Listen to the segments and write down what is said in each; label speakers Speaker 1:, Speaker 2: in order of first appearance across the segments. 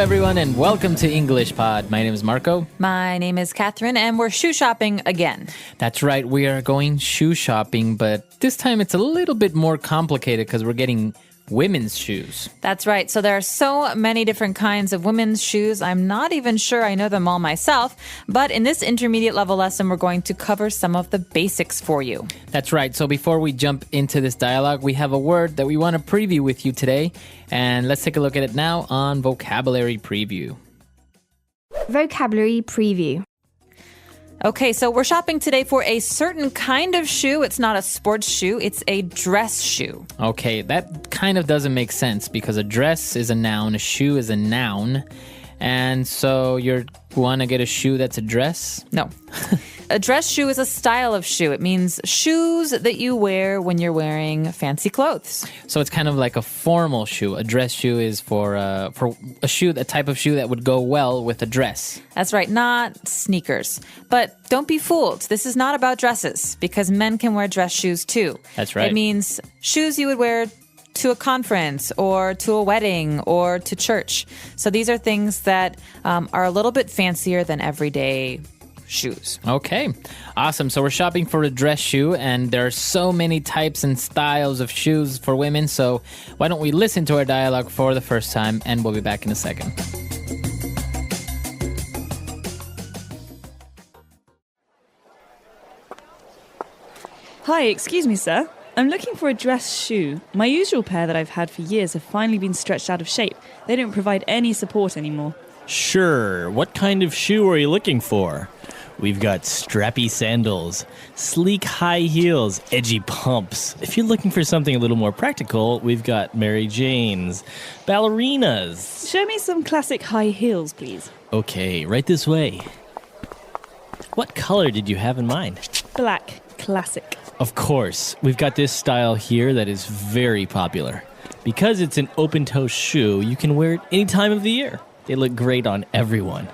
Speaker 1: everyone, and welcome to English Pod. My name is Marco.
Speaker 2: My name is Catherine, and we're shoe shopping again.
Speaker 1: That's right, we are going shoe shopping, but this time it's a little bit more complicated because we're getting women's shoes.
Speaker 2: That's right. So there are so many different kinds of women's shoes. I'm not even sure I know them all myself, but in this intermediate level lesson, we're going to cover some of the basics for you.
Speaker 1: That's right. So before we jump into this dialogue, we have a word that we want to preview with you today, and let's take a look at it now on Vocabulary Preview.
Speaker 3: Vocabulary Preview.
Speaker 2: Okay, so we're shopping today for a certain kind of shoe. It's not a sports shoe, it's a dress shoe.
Speaker 1: Okay, that kind of doesn't make sense because a dress is a noun, a shoe is a noun. And so you want to get a shoe that's a dress?
Speaker 2: No. A dress shoe is a style of shoe. It means shoes that you wear when you're wearing fancy clothes.
Speaker 1: So it's kind of like a formal shoe. A dress shoe is for a shoe, a type of shoe that would go well with a dress.
Speaker 2: That's right, not sneakers. But don't be fooled. This is not about dresses because men can wear dress shoes too.
Speaker 1: That's right.
Speaker 2: It means shoes you would wear to a conference or to a wedding or to church. So these are things that are a little bit fancier than everyday shoes.
Speaker 1: Okay, awesome. So we're shopping for a dress shoe, and there are so many types and styles of shoes for women. So why don't we listen to our dialogue for the first time, and we'll be back in a second.
Speaker 4: Hi, excuse me, sir. I'm looking for a dress shoe. My usual pair that I've had for years have finally been stretched out of shape. They don't provide any support anymore.
Speaker 5: Sure. What kind of shoe are you looking for? We've got strappy sandals, sleek high heels, edgy pumps. If you're looking for something a little more practical, we've got Mary Janes, ballerinas.
Speaker 4: Show me some classic high heels, please.
Speaker 5: Okay, right this way. What color did you have in mind?
Speaker 4: Black. Classic.
Speaker 5: Of course, we've got this style here that is very popular. Because it's an open-toe shoe, you can wear it any time of the year. They look great on everyone.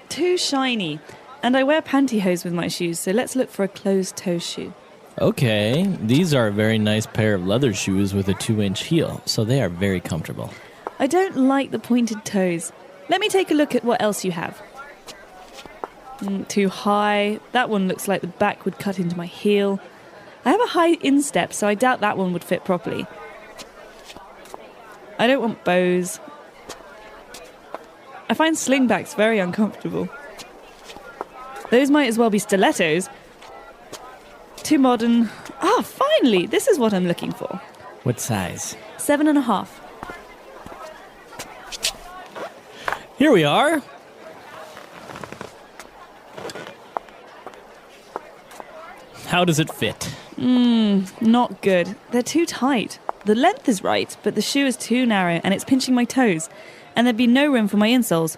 Speaker 4: Too shiny. And I wear pantyhose with my shoes, so let's look for a closed-toe shoe.
Speaker 5: Okay, these are a very nice pair of leather shoes with a 2-inch heel, so they are very comfortable.
Speaker 4: I don't like the pointed toes. Let me take a look at what else you have. Too high. That one looks like the back would cut into my heel. I have a high instep, so I doubt that one would fit properly. I don't want bows. I find slingbacks very uncomfortable. Those might as well be stilettos. Too modern. Finally! This is what I'm looking for.
Speaker 5: What size?
Speaker 4: 7.5.
Speaker 5: Here we are. How does it fit?
Speaker 4: Not good. They're too tight. The length is right, but the shoe is too narrow and it's pinching my toes. And there'd be no room for my insoles.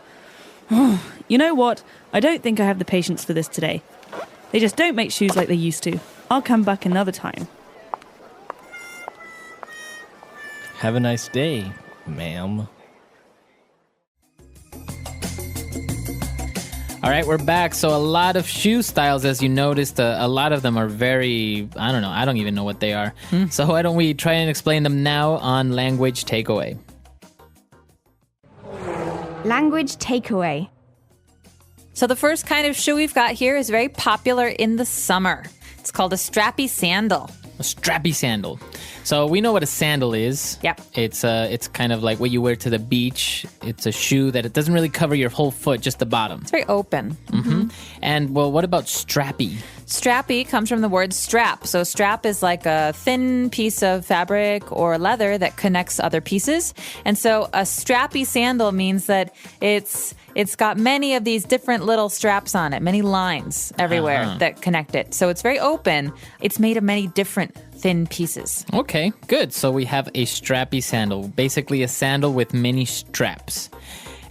Speaker 4: You know what? I don't think I have the patience for this today. They just don't make shoes like they used to. I'll come back another time.
Speaker 5: Have a nice day, ma'am.
Speaker 1: All right, we're back. So a lot of shoe styles, as you noticed, a lot of them are very, I don't know, I don't even know what they are. So why don't we try and explain them now on Language Takeaway.
Speaker 3: Language Takeaway.
Speaker 2: So the first kind of shoe we've got here is very popular in the summer. It's called a strappy sandal.
Speaker 1: A strappy sandal. So we know what a sandal is.
Speaker 2: Yep.
Speaker 1: It's kind of like what you wear to the beach. It's a shoe that it doesn't really cover your whole foot, just the bottom.
Speaker 2: It's very open.
Speaker 1: Mm-hmm. And, well, what about strappy?
Speaker 2: Strappy comes from the word strap. So strap is like a thin piece of fabric or leather that connects other pieces. And so a strappy sandal means that it's got many of these different little straps on it, many lines everywhere that connect it. So it's very open. It's made of many different thin pieces.
Speaker 1: Okay, good. So we have a strappy sandal, basically a sandal with many straps.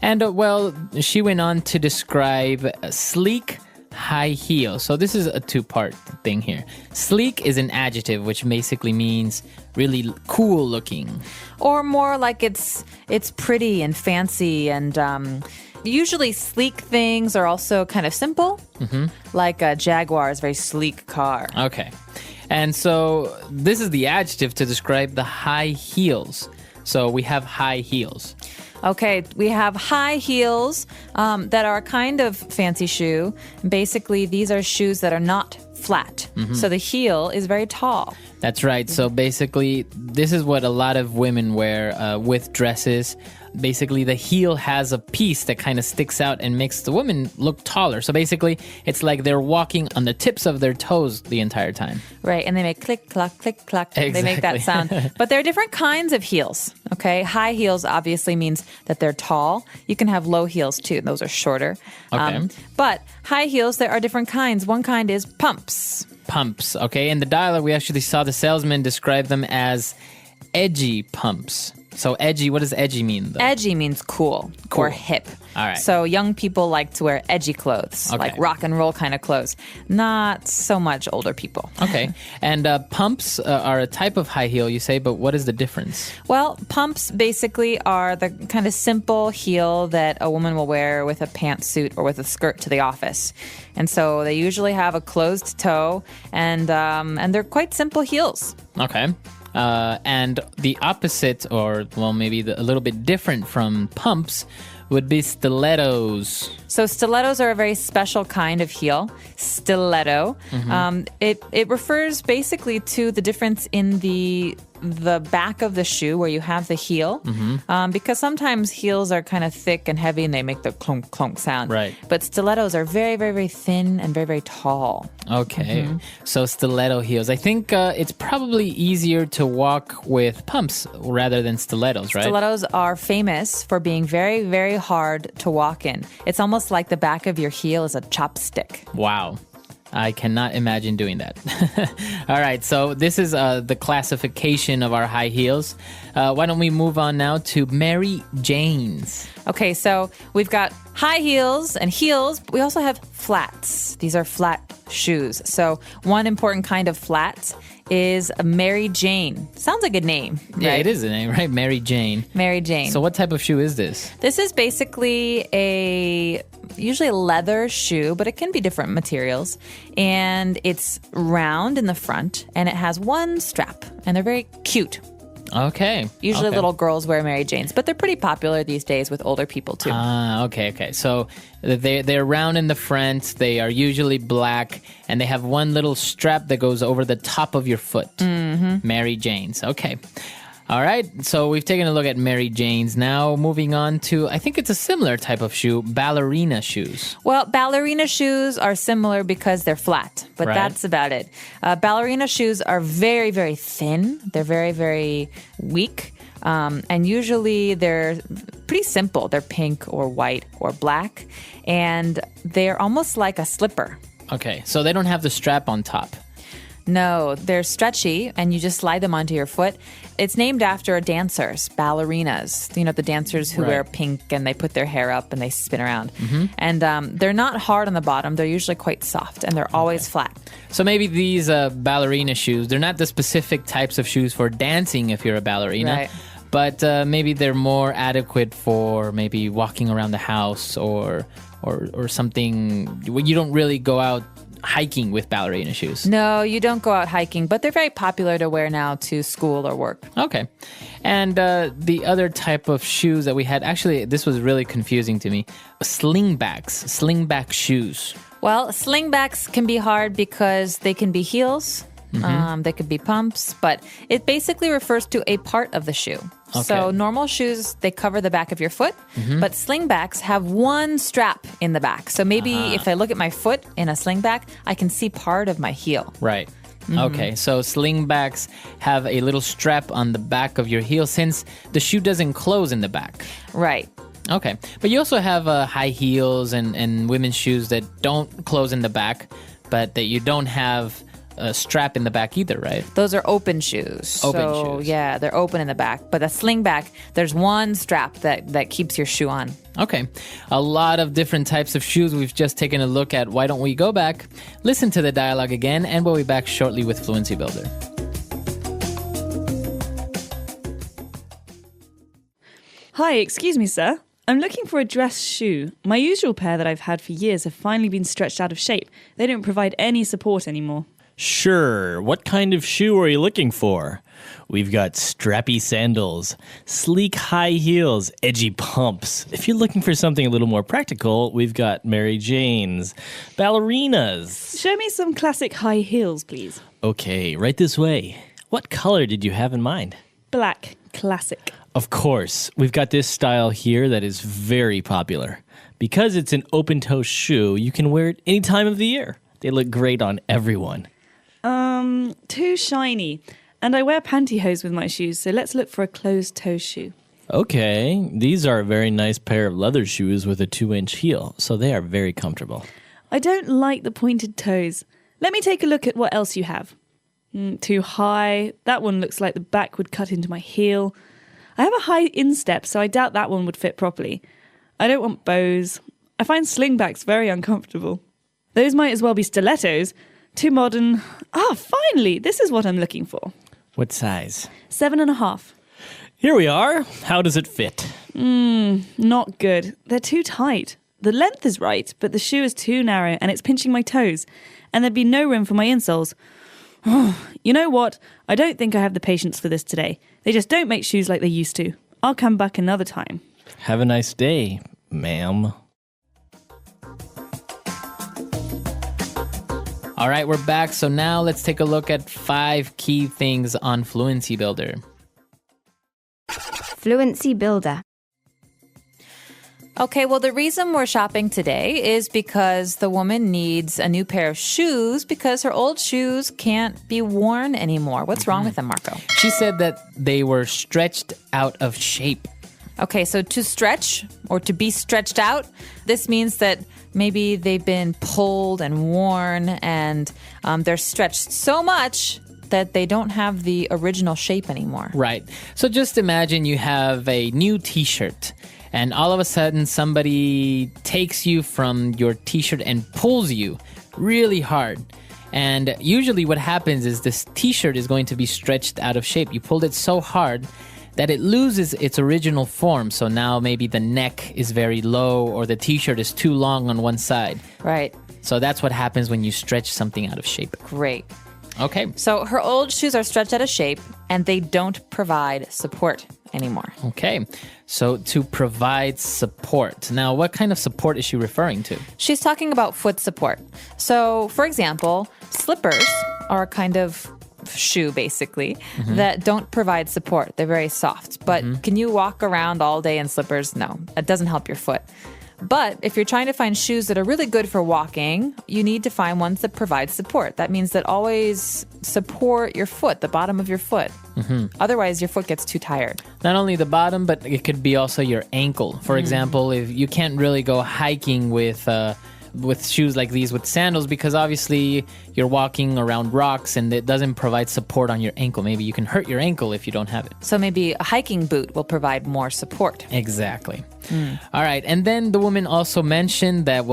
Speaker 1: And, well, she went on to describe sleek high heel. So this is a two-part thing here. Sleek is an adjective, which basically means really cool looking.
Speaker 2: Or more like it's pretty and fancy and usually sleek things are also kind of simple. Like a Jaguar is a very sleek car.
Speaker 1: Okay. And so this is the adjective to describe the high heels. So we have high heels.
Speaker 2: Okay, we have high heels that are a kind of fancy shoe. Basically, these are shoes that are not flat. So the heel is very tall.
Speaker 1: That's right. So basically, this is what a lot of women wear with dresses. Basically, the heel has a piece that kind of sticks out and makes the woman look taller. So basically, it's like they're walking on the tips of their toes the entire time.
Speaker 2: Right, and they make click, clack, click, clack.
Speaker 1: Exactly.
Speaker 2: They make that sound. But there are different kinds of heels, okay? High heels obviously means that they're tall. You can have low heels too. Those are shorter.
Speaker 1: Okay.
Speaker 2: But high heels, there are different kinds. One kind is pumps.
Speaker 1: Pumps, okay? In the dialogue, we actually saw the salesman describe them as edgy pumps. So edgy, what does edgy mean, though?
Speaker 2: Edgy means cool or hip.
Speaker 1: All right.
Speaker 2: So young people like to wear edgy clothes,
Speaker 1: Okay.
Speaker 2: like rock and roll kind of clothes. Not so much older people.
Speaker 1: Okay. And pumps are a type of high heel, you say, but what is the difference?
Speaker 2: Well, pumps basically are the kind of simple heel that a woman will wear with a pantsuit or with a skirt to the office. And so they usually have a closed toe, and they're quite simple heels.
Speaker 1: Okay. And the opposite, or well, maybe a little bit different from pumps, would be stilettos.
Speaker 2: So stilettos are a very special kind of heel. Stiletto. It refers basically to the difference in the back of the shoe where you have the heel, because sometimes heels are kind of thick and heavy and they make the clunk clunk sound.
Speaker 1: Right.
Speaker 2: But stilettos are very, very, very thin and very, very tall.
Speaker 1: Okay. So stiletto heels. I think it's probably easier to walk with pumps rather than stilettos, right?
Speaker 2: Stilettos are famous for being very, very hard to walk in. It's almost like the back of your heel is a chopstick.
Speaker 1: Wow. I cannot imagine doing that. All right, so this is the classification of our high heels. Why don't we move on now to Mary Jane's?
Speaker 2: Okay, so we've got high heels and heels, but we also have flats. These are flat shoes. So one important kind of flat is a Mary Jane. Sounds like a name, right?
Speaker 1: Yeah, it is a name, right? Mary Jane.
Speaker 2: Mary Jane.
Speaker 1: So what type of shoe is this?
Speaker 2: This is basically usually a leather shoe, but it can be different materials. And it's round in the front, and it has one strap, and they're very cute.
Speaker 1: Okay.
Speaker 2: Usually
Speaker 1: okay.
Speaker 2: little girls wear Mary Janes, but they're pretty popular these days with older people too.
Speaker 1: Okay. So they're round in the front. They are usually black, and they have one little strap that goes over the top of your foot. Mary Jane's. Okay. All right. So we've taken a look at Mary Jane's. Now moving on to, I think it's a similar type of shoe, ballerina shoes.
Speaker 2: Well, ballerina shoes are similar because they're flat, but
Speaker 1: Right.
Speaker 2: that's about it. Ballerina shoes are very, very thin. They're very, very weak. And usually they're pretty simple. They're pink or white or black. And they're almost like a slipper.
Speaker 1: Okay. So they don't have the strap on top.
Speaker 2: No, they're stretchy, and you just slide them onto your foot. It's named after dancers, ballerinas. You know, the dancers who
Speaker 1: Right.
Speaker 2: wear pink and they put their hair up and they spin around. And they're not hard on the bottom. They're usually quite soft, and they're always flat.
Speaker 1: So maybe these ballerina shoes, they're not the specific types of shoes for dancing if you're a ballerina.
Speaker 2: Right.
Speaker 1: But maybe they're more adequate for maybe walking around the house or something. You don't really go out hiking with ballerina shoes.
Speaker 2: No, you don't go out hiking, but they're very popular to wear now to school or work.
Speaker 1: Okay. And the other type of shoes that we had, actually, this was really confusing to me. Slingback shoes.
Speaker 2: Well, slingbacks can be hard because they can be heels. They could be pumps, but it basically refers to a part of the shoe. So
Speaker 1: Okay.
Speaker 2: normal shoes, they cover the back of your foot, but slingbacks have one strap in the back. So maybe if I look at my foot in a slingback, I can see part of my heel.
Speaker 1: Right. Okay, so slingbacks have a little strap on the back of your heel since the shoe doesn't close in the back.
Speaker 2: Right.
Speaker 1: Okay, but you also have high heels and women's shoes that don't close in the back, but that you don't have a strap in the back either, right?
Speaker 2: Those are open shoes.
Speaker 1: Open
Speaker 2: so,
Speaker 1: shoes.
Speaker 2: yeah, they're open in the back. But a slingback, there's one strap that keeps your shoe on.
Speaker 1: Okay, a lot of different types of shoes we've just taken a look at. Why don't we go back, listen to the dialogue again, and we'll be back shortly with Fluency Builder.
Speaker 4: Hi, excuse me, sir. I'm looking for a dress shoe. My usual pair that I've had for years have finally been stretched out of shape. They don't provide any support anymore.
Speaker 5: Sure. What kind of shoe are you looking for? We've got strappy sandals, sleek high heels, edgy pumps. If you're looking for something a little more practical, we've got Mary Janes, ballerinas.
Speaker 4: Show me some classic high heels, please.
Speaker 5: Okay, right this way. What color did you have in mind?
Speaker 4: Black. Classic.
Speaker 5: Of course, we've got this style here that is very popular. Because it's an open-toe shoe, you can wear it any time of the year. They look great on everyone.
Speaker 4: Too shiny. And I wear pantyhose with my shoes, so let's look for a closed-toe shoe.
Speaker 5: Okay, these are a very nice pair of leather shoes with a 2-inch heel, so they are very comfortable.
Speaker 4: I don't like the pointed toes. Let me take a look at what else you have. Too high. That one looks like the back would cut into my heel. I have a high instep, so I doubt that one would fit properly. I don't want bows. I find slingbacks very uncomfortable. Those might as well be stilettos. Too modern. Finally, this is what I'm looking for.
Speaker 5: What size?
Speaker 4: 7.5.
Speaker 5: Here we are. How does it fit?
Speaker 4: Not good. They're too tight. The length is right, but the shoe is too narrow and it's pinching my toes. And there'd be no room for my insoles. You know what? I don't think I have the patience for this today. They just don't make shoes like they used to. I'll come back another time.
Speaker 5: Have a nice day, ma'am.
Speaker 1: All right, we're back. So now let's take a look at 5 key things on Fluency Builder.
Speaker 3: Fluency Builder.
Speaker 2: Okay, well, the reason we're shopping today is because the woman needs a new pair of shoes because her old shoes can't be worn anymore. What's wrong with them, Marco?
Speaker 1: She said that they were stretched out of shape.
Speaker 2: Okay, so to stretch or to be stretched out, this means that maybe they've been pulled and worn and they're stretched so much that they don't have the original shape anymore.
Speaker 1: Right. So just imagine you have a new t-shirt and all of a sudden somebody takes you from your t-shirt and pulls you really hard. And usually what happens is this t-shirt is going to be stretched out of shape. You pulled it so hard that it loses its original form. So now maybe the neck is very low or the t-shirt is too long on one side.
Speaker 2: Right.
Speaker 1: So that's what happens when you stretch something out of shape.
Speaker 2: Great.
Speaker 1: Okay.
Speaker 2: So her old shoes are stretched out of shape and they don't provide support anymore.
Speaker 1: Okay. So to provide support. Now, what kind of support is she referring to?
Speaker 2: She's talking about foot support. So, for example, slippers are a kind of shoe, basically, that don't provide support. They're very soft. But can you walk around all day in slippers? No, it doesn't help your foot. But if you're trying to find shoes that are really good for walking, you need to find ones that provide support. That means that always support your foot, the bottom of your foot. Otherwise, your foot gets too tired.
Speaker 1: Not only the bottom, but it could be also your ankle. For example, if you can't really go hiking with shoes like these with sandals because obviously you're walking around rocks and it doesn't provide support on your ankle. Maybe you can hurt your ankle if you don't have it.
Speaker 2: So maybe a hiking boot will provide more support.
Speaker 1: Exactly. All right. And then the woman also mentioned that,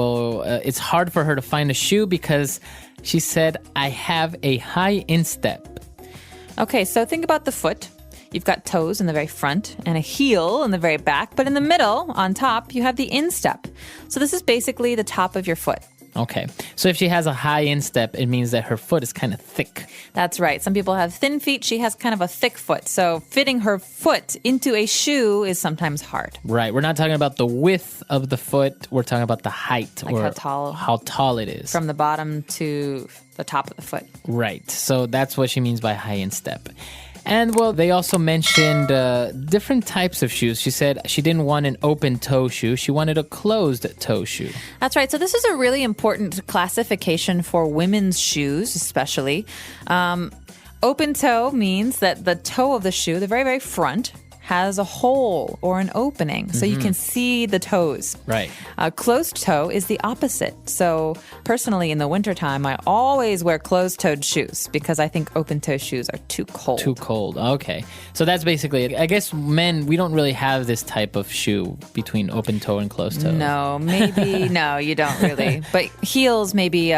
Speaker 1: it's hard for her to find a shoe because she said, I have a high instep.
Speaker 2: Okay, so think about the foot. You've got toes in the very front and a heel in the very back, but in the middle, on top, you have the instep. So this is basically the top of your foot.
Speaker 1: Okay. So if she has a high instep, it means that her foot is kind of thick.
Speaker 2: That's right. Some people have thin feet. She has kind of a thick foot. So fitting her foot into a shoe is sometimes hard.
Speaker 1: Right. We're not talking about the width of the foot. We're talking about the height,
Speaker 2: Like
Speaker 1: or how tall it is.
Speaker 2: From the bottom to the top of the foot.
Speaker 1: Right. So that's what she means by high instep. And, they also mentioned different types of shoes. She said she didn't want an open-toe shoe. She wanted a closed-toe shoe.
Speaker 2: That's right. So this is a really important classification for women's shoes, especially. Open toe means that the toe of the shoe, the very, very front, has a hole or an opening, so you can see the toes.
Speaker 1: Right.
Speaker 2: Closed toe is the opposite. So personally, in the wintertime, I always wear closed-toed shoes because I think open-toe shoes are too cold.
Speaker 1: Too cold. Okay. So that's basically, I guess men, we don't really have this type of shoe between open toe and closed toe.
Speaker 2: No, maybe, no, you don't really. But heels, maybe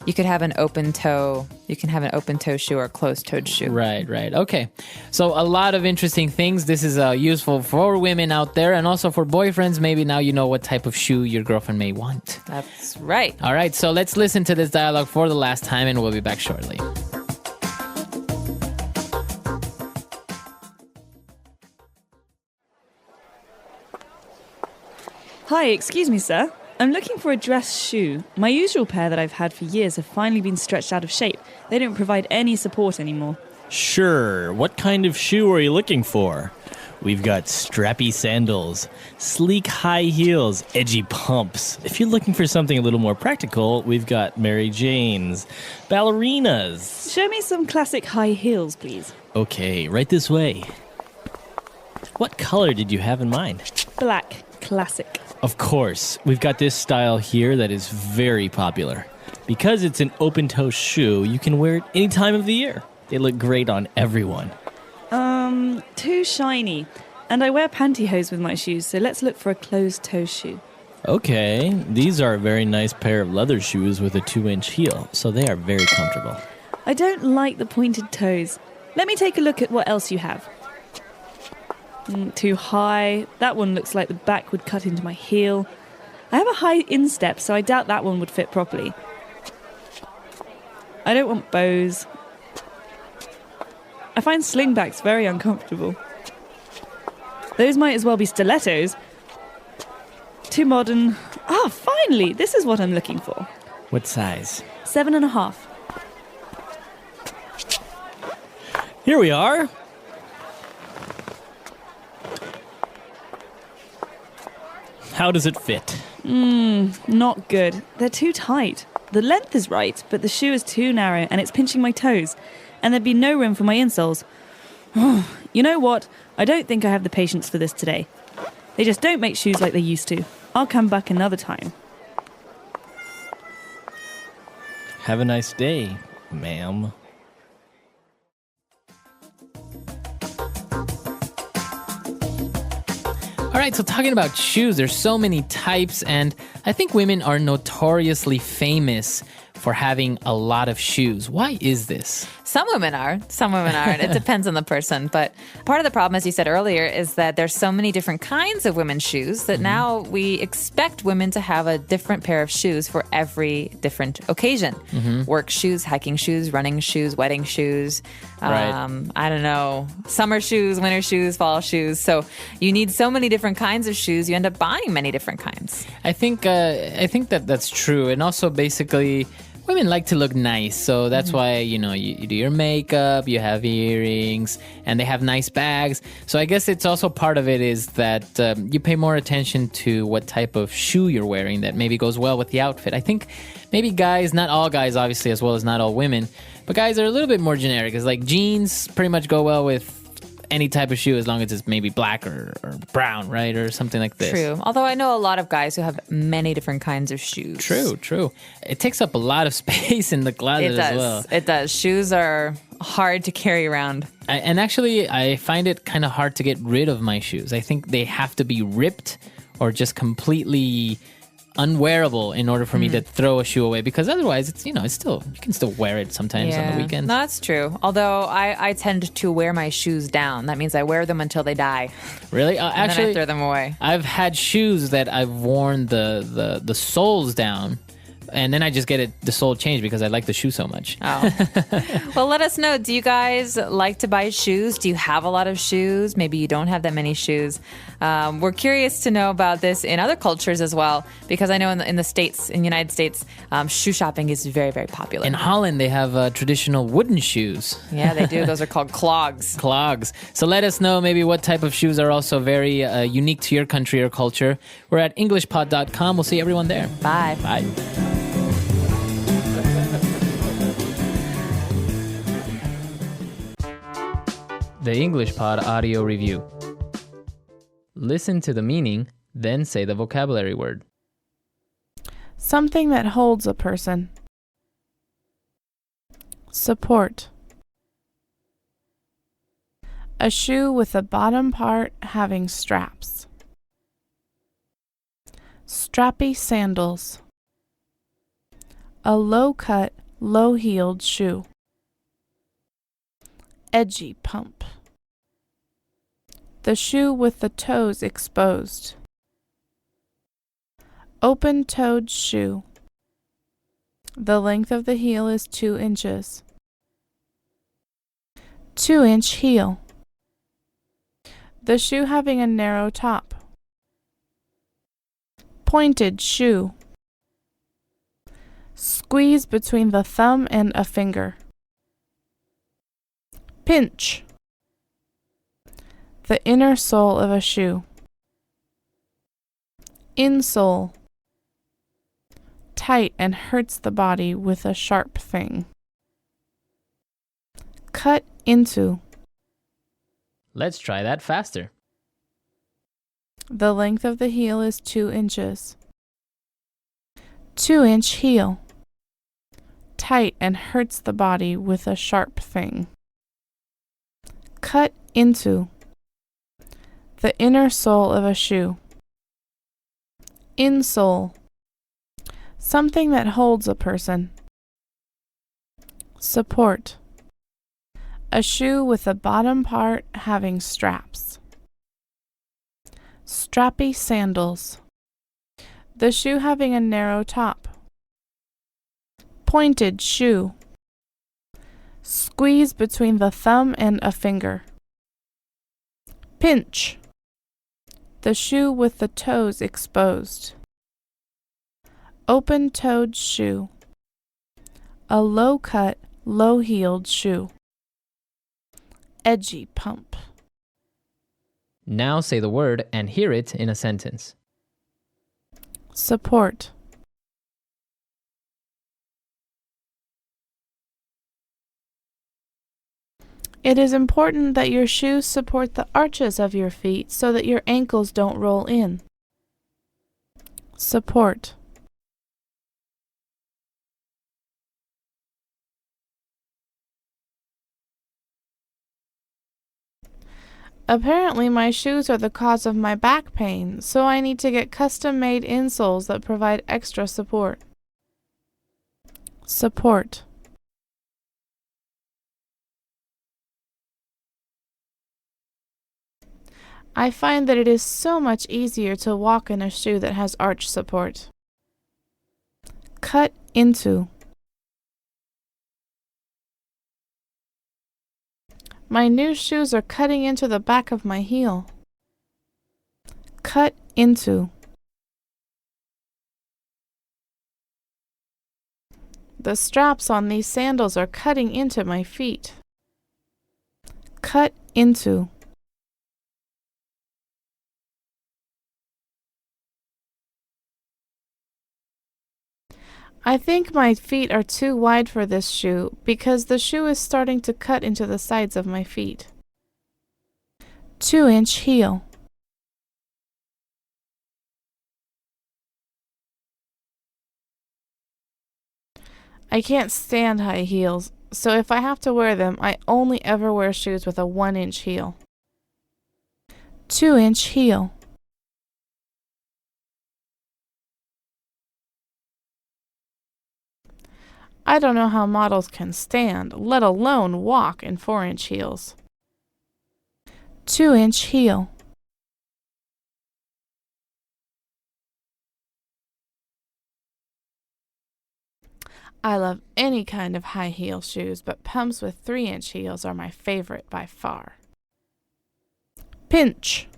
Speaker 2: you could have an open toe. You can have an open toe shoe or a closed toed shoe.
Speaker 1: Right. Okay. So a lot of interesting things. This is useful for women out there and also for boyfriends. Maybe now you know what type of shoe your girlfriend may want.
Speaker 2: That's right.
Speaker 1: All right. So let's listen to this dialogue for the last time and we'll be back shortly.
Speaker 4: Hi, excuse me, sir. I'm looking for a dress shoe. My usual pair that I've had for years have finally been stretched out of shape. They don't provide any support anymore.
Speaker 5: Sure. What kind of shoe are you looking for? We've got strappy sandals, sleek high heels, edgy pumps. If you're looking for something a little more practical, we've got Mary Janes, ballerinas.
Speaker 4: Show me some classic high heels, please.
Speaker 5: Okay, right this way. What color did you have in mind?
Speaker 4: Black. Classic.
Speaker 5: Of course, we've got this style here that is very popular. Because it's an open-toe shoe, you can wear it any time of the year. They look great on everyone.
Speaker 4: Too shiny. And I wear pantyhose with my shoes, so let's look for a closed-toe shoe.
Speaker 5: Okay, these are a very nice pair of leather shoes with a 2-inch heel, so they are very comfortable.
Speaker 4: I don't like the pointed toes. Let me take a look at what else you have. Too high. That one looks like the back would cut into my heel. I have a high instep, so I doubt that one would fit properly. I don't want bows. I find slingbacks very uncomfortable. Those might as well be stilettos. Too modern. Finally! This is what I'm looking for.
Speaker 5: What size?
Speaker 4: 7.5.
Speaker 5: Here we are. How does it fit?
Speaker 4: Not good. They're too tight. The length is right, but the shoe is too narrow and it's pinching my toes. And there'd be no room for my insoles. You know what? I don't think I have the patience for this today. They just don't make shoes like they used to. I'll come back another time.
Speaker 5: Have a nice day, ma'am.
Speaker 1: All right, so talking about shoes, there's so many types, and I think women are notoriously famous for having a lot of shoes. Why is this?
Speaker 2: Some women are. Some women aren't. It depends on the person. But part of the problem, as you said earlier, is that there's so many different kinds of women's shoes that now we expect women to have a different pair of shoes for every different occasion. Work shoes, hiking shoes, running shoes, wedding shoes.
Speaker 1: Right.
Speaker 2: I don't know, summer shoes, winter shoes, fall shoes. So you need so many different kinds of shoes. You end up buying many different kinds.
Speaker 1: I think that's true, and also basically, women like to look nice, so that's why you do your makeup, you have earrings, and they have nice bags. So I guess it's also part of it is that you pay more attention to what type of shoe you're wearing that maybe goes well with the outfit. I think maybe guys, not all guys obviously, as well as not all women, but guys are a little bit more generic. It's like jeans pretty much go well with any type of shoe as long as it's maybe black or brown, right? Or something like this.
Speaker 2: True. Although I know a lot of guys who have many different kinds of shoes.
Speaker 1: True. It takes up a lot of space in the closet as well.
Speaker 2: It does. Shoes are hard to carry around.
Speaker 1: And actually, I find it kind of hard to get rid of my shoes. I think they have to be ripped or just completely unwearable in order for me to throw a shoe away, because otherwise it's still, you can still wear it sometimes on the weekends.
Speaker 2: No, that's true. Although I tend to wear my shoes down. That means I wear them until they die.
Speaker 1: Really?
Speaker 2: And
Speaker 1: Actually,
Speaker 2: then I throw them away.
Speaker 1: I've had shoes that I've worn the soles down, and then I just get the sole changed because I like the shoe so much.
Speaker 2: Oh. Well, let us know. Do you guys like to buy shoes? Do you have a lot of shoes? Maybe you don't have that many shoes. We're curious to know about this in other cultures as well, because I know in the States, in the United States, shoe shopping is very, very popular.
Speaker 1: In Holland, they have traditional wooden shoes.
Speaker 2: Yeah, they do. Those are called clogs.
Speaker 1: Clogs. So let us know maybe what type of shoes are also very unique to your country or culture. We're at EnglishPod.com. We'll see everyone there.
Speaker 2: Bye.
Speaker 1: Bye. The English Pod Audio Review. Listen to the meaning, then say the vocabulary word.
Speaker 6: Something that holds a person. Support. A shoe with the bottom part having straps. Strappy sandals. A low-cut low-heeled shoe. Edgy pump. The shoe with the toes exposed. Open-toed shoe. The length of the heel is 2 inches. 2-inch heel. The shoe having a narrow top. Pointed shoe. Squeeze between the thumb and a finger. Pinch. The inner sole of a shoe. Insole. Tight and hurts the body with a sharp thing. Cut into.
Speaker 1: Let's try that faster.
Speaker 6: The length of the heel is 2 inches. 2-inch heel. Tight and hurts the body with a sharp thing. Cut into. The inner sole of a shoe. Insole. Something that holds a person. Support. A shoe with the bottom part having straps. Strappy sandals. The shoe having a narrow top. Pointed shoe. Squeeze between the thumb and a finger. Pinch. The shoe with the toes exposed. Open-toed shoe. A low-cut, low-heeled shoe. Edgy pump.
Speaker 1: Now say the word and hear it in a sentence.
Speaker 6: Support. It is important that your shoes support the arches of your feet so that your ankles don't roll in. Support. Apparently, my shoes are the cause of my back pain, so I need to get custom-made insoles that provide extra support. Support. I find that it is so much easier to walk in a shoe that has arch support. Cut into. My new shoes are cutting into the back of my heel. Cut into. The straps on these sandals are cutting into my feet. Cut into. I think my feet are too wide for this shoe because the shoe is starting to cut into the sides of my feet. 2-inch heel. I can't stand high heels, so if I have to wear them, I only ever wear shoes with a 1-inch heel. 2-inch heel. I don't know how models can stand, let alone walk in 4-inch heels. 2-inch heel. I love any kind of high heel shoes, but pumps with 3-inch heels are my favorite by far. Pinch.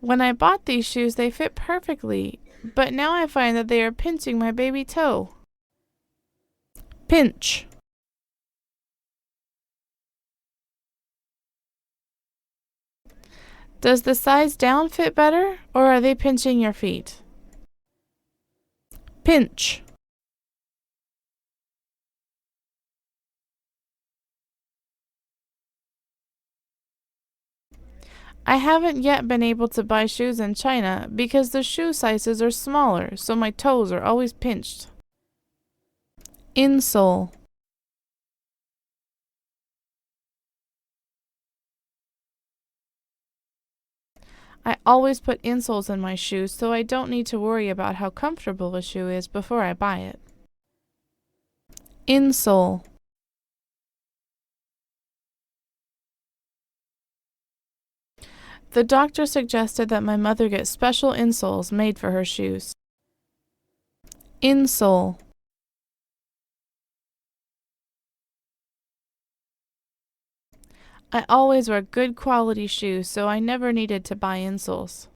Speaker 6: When I bought these shoes, they fit perfectly, but now I find that they are pinching my baby toe. Pinch. Does the size down fit better, or are they pinching your feet? Pinch. I haven't yet been able to buy shoes in China because the shoe sizes are smaller, so my toes are always pinched. Insole. I always put insoles in my shoes so I don't need to worry about how comfortable a shoe is before I buy it. Insole. The doctor suggested that my mother get special insoles made for her shoes. Insole. I always wear good quality shoes, so I never needed to buy insoles.